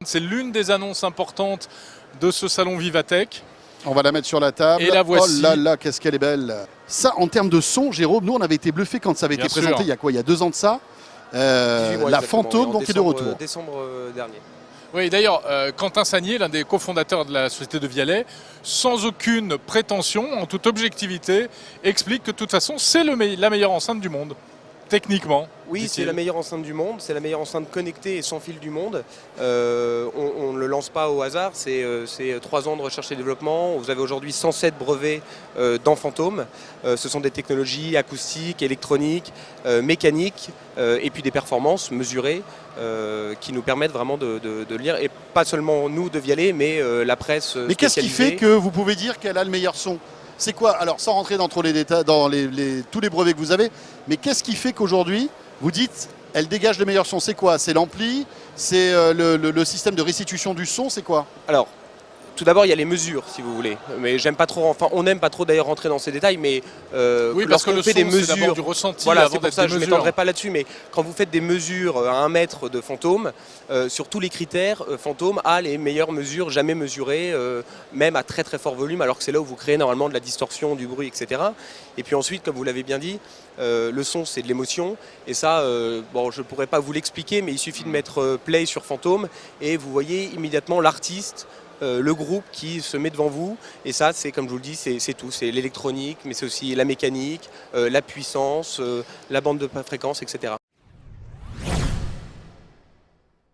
C'est l'une des annonces importantes de ce salon Vivatech. On va la mettre sur la table. Et la voici. Oh là là, qu'est-ce qu'elle est belle. Ça, en termes de son, Jérôme, nous on avait été bluffés quand ça avait Bien été présenté sûr. il y a quoi? Il y a 2 ans de ça. 18 mois, La exactement, Fantôme en donc est de retour. décembre dernier. Oui, d'ailleurs, Quentin Sagnier, l'un des cofondateurs de la société de Vialet, sans aucune prétention, en toute objectivité, explique que de toute façon, c'est la meilleure enceinte du monde, techniquement. Oui, dit-il. c'est la meilleure enceinte du monde, c'est la meilleure enceinte connectée et sans fil du monde. On ne le lance pas au hasard, c'est 3 ans de recherche et développement. Vous avez aujourd'hui 107 brevets dans Fantôme. Ce sont des technologies acoustiques, électroniques, mécaniques et puis des performances mesurées qui nous permettent vraiment de lire. Et pas seulement nous de Vialet, mais la presse Mais qu'est-ce qui fait spécialisée. que vous pouvez dire qu'elle a le meilleur son? C'est quoi? Alors sans rentrer dans trop les détails, dans tous les brevets que vous avez, mais qu'est-ce qui fait qu'aujourd'hui, vous dites, elle dégage le meilleur son? C'est quoi? C'est l'ampli? C'est le système de restitution du son? C'est quoi? Alors, tout d'abord, il y a les mesures, si vous voulez. Mais j'aime pas trop, enfin, on n'aime pas trop d'ailleurs rentrer dans ces détails, mais Oui, parce que lorsqu'on le fait son, des c'est d'abord mesures, du ressenti voilà, avant c'est pour d'être ça des que je ne mesures. m'étendrai pas là-dessus, mais quand vous faites des mesures à 1 mètre de Fantôme, sur tous les critères, Fantôme a les meilleures mesures jamais mesurées, même à très très fort volume, alors que c'est là où vous créez normalement de la distorsion, du bruit, etc. Et puis ensuite, comme vous l'avez bien dit, le son c'est de l'émotion, et ça, bon, je ne pourrais pas vous l'expliquer, mais il suffit de mettre play sur Fantôme, et vous voyez immédiatement l'artiste, le groupe qui se met devant vous, et ça c'est comme je vous le dis, c'est tout, c'est l'électronique, mais c'est aussi la mécanique, la puissance, la bande de fréquence, etc.